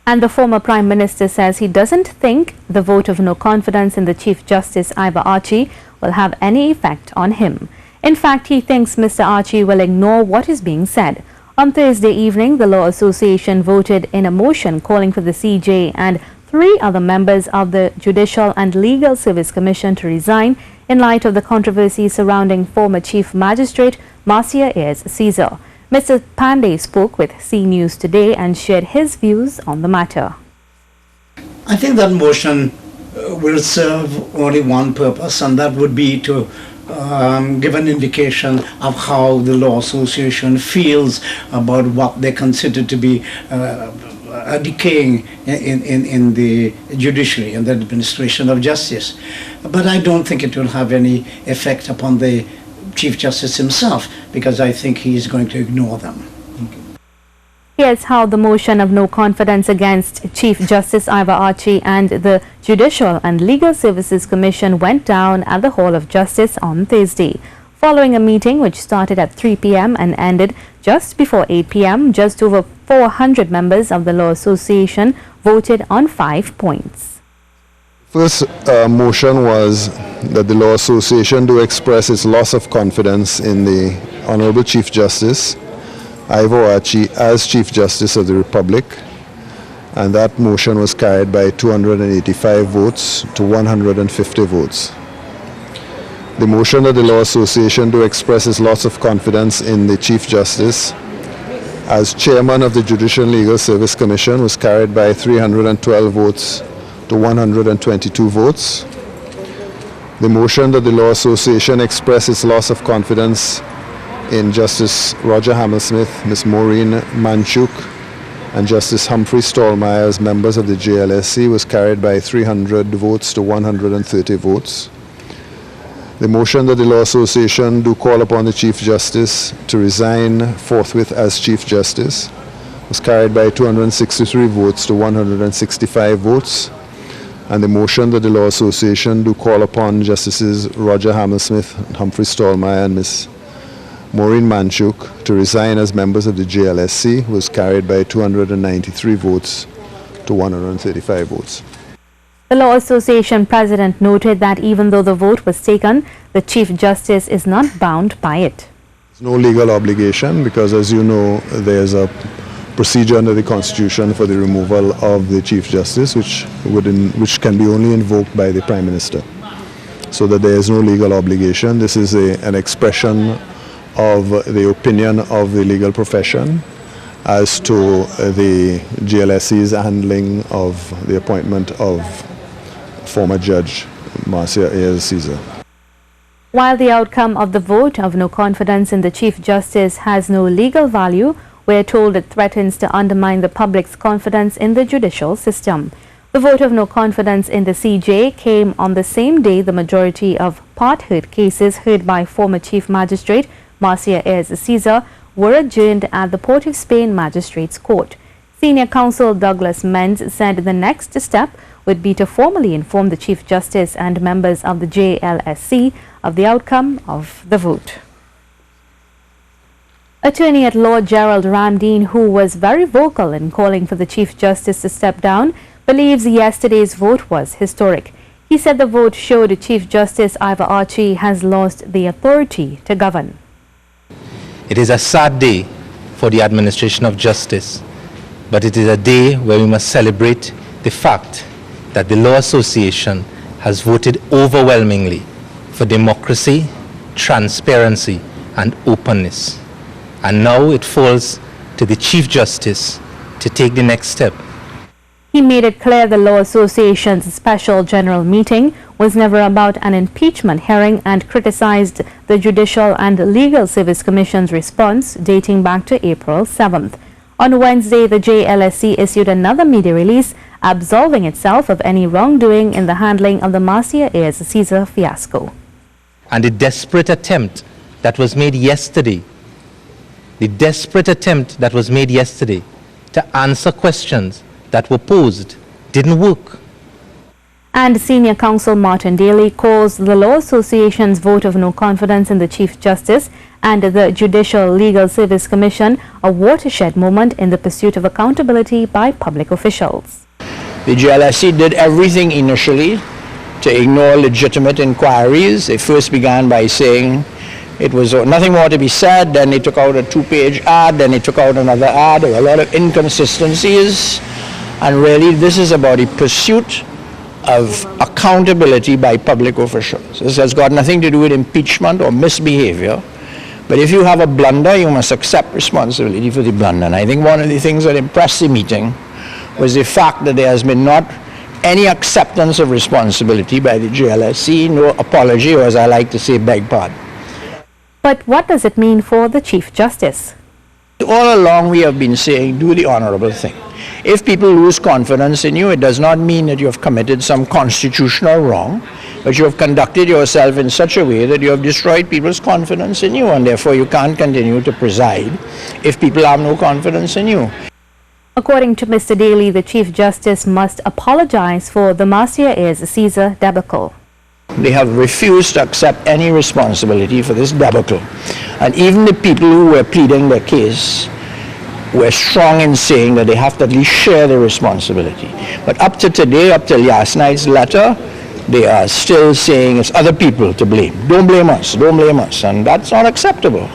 And the former Prime Minister says he doesn't think the vote of no confidence in the Chief Justice Ivor Archie will have any effect on him. In fact, he thinks Mr. Archie will ignore what is being said. On Thursday evening, the Law Association voted in a motion calling for the CJ and 3 other members of the Judicial and Legal Service Commission to resign in light of the controversy surrounding former Chief Magistrate Marcia Ayres Caesar. Mr. Panday spoke with C News today and shared his views on the matter. I think that motion will serve only one purpose, and that would be to give an indication of how the Law Association feels about what they consider to be a decaying in the judiciary and the administration of justice. But I don't think it will have any effect upon the Chief Justice himself, because I think he is going to ignore them. Here's how the motion of no confidence against Chief Justice Ivor Archie and the Judicial and Legal Services Commission went down at the Hall of Justice on Thursday. Following a meeting which started at 3 p.m. and ended just before 8 p.m., just over 400 members of the Law Association voted on 5 points. First motion was that the Law Association do express its loss of confidence in the Honorable Chief Justice Ivor Archie as Chief Justice of the Republic, and that motion was carried by 285 votes to 150 votes. The motion that the Law Association do express its loss of confidence in the Chief Justice as Chairman of the Judicial and Legal Service Commission was carried by 312 votes to 122 votes. The motion that the Law Association express its loss of confidence in Justice Roger Hammersmith, Ms. Maureen Manchuk, and Justice Humphrey Stallmeyer as members of the JLSC was carried by 300 votes to 130 votes. The motion that the Law Association do call upon the Chief Justice to resign forthwith as Chief Justice was carried by 263 votes to 165 votes. And the motion that the Law Association do call upon Justices Roger Hammersmith, Humphrey Stallmeyer, and Ms. Maureen Manchuk to resign as members of the JLSC was carried by 293 votes to 135 votes. The Law Association president noted that even though the vote was taken, the Chief Justice is not bound by it. There's no legal obligation because, as you know, there's a procedure under the Constitution for the removal of the Chief Justice, which can be only invoked by the Prime Minister. So that there is no legal obligation. This is an expression of the opinion of the legal profession as to the GLSC's handling of the appointment of former Judge Marcia Ayres Caesar. While the outcome of the vote of no confidence in the Chief Justice has no legal value, we are told it threatens to undermine the public's confidence in the judicial system. The vote of no confidence in the CJ came on the same day the majority of part-heard cases heard by former Chief Magistrate Marcia Ayres Caesar were adjourned at the Port of Spain Magistrates Court. Senior Counsel Douglas Menz said the next step would be to formally inform the Chief Justice and members of the JLSC of the outcome of the vote. Attorney at Law Gerald Ramdeen, who was very vocal in calling for the Chief Justice to step down, believes yesterday's vote was historic. He said the vote showed Chief Justice Ivor Archie has lost the authority to govern. It is a sad day for the administration of justice, but it is a day where we must celebrate the fact that the Law Association has voted overwhelmingly for democracy, transparency, and openness. And now it falls to the Chief Justice to take the next step. He made it clear the Law Association's special general meeting was never about an impeachment hearing and criticized the Judicial and Legal Service Commission's response dating back to April 7th. On Wednesday, the JLSC issued another media release absolving itself of any wrongdoing in the handling of the Marcia Ayres Caesar fiasco. And the desperate attempt that was made yesterday, to answer questions that were posed didn't work. And Senior Counsel Martin Daly calls the Law Association's vote of no confidence in the Chief Justice and the Judicial Legal Service Commission a watershed moment in the pursuit of accountability by public officials. The GLSC did everything initially to ignore legitimate inquiries. They first began by saying it was nothing more to be said, then they took out a 2-page ad, then they took out another ad. There were a lot of inconsistencies, and really this is about the pursuit of accountability by public officials. This has got nothing to do with impeachment or misbehavior, but if you have a blunder, you must accept responsibility for the blunder. And I think one of the things that impressed the meeting was the fact that there has been not any acceptance of responsibility by the GLSC, no apology, or as I like to say, beg pardon. But what does it mean for the Chief Justice? All along we have been saying, do the honorable thing. If people lose confidence in you, it does not mean that you have committed some constitutional wrong, but you have conducted yourself in such a way that you have destroyed people's confidence in you, and therefore you can't continue to preside if people have no confidence in you. According to Mr. Daly, the Chief Justice must apologize for the Marcia Ayres Caesar debacle. They have refused to accept any responsibility for this debacle. And even the people who were pleading their case were strong in saying that they have to at least share the responsibility. But up to today, up till last night's letter, they are still saying it's other people to blame. Don't blame us, don't blame us. And that's not acceptable.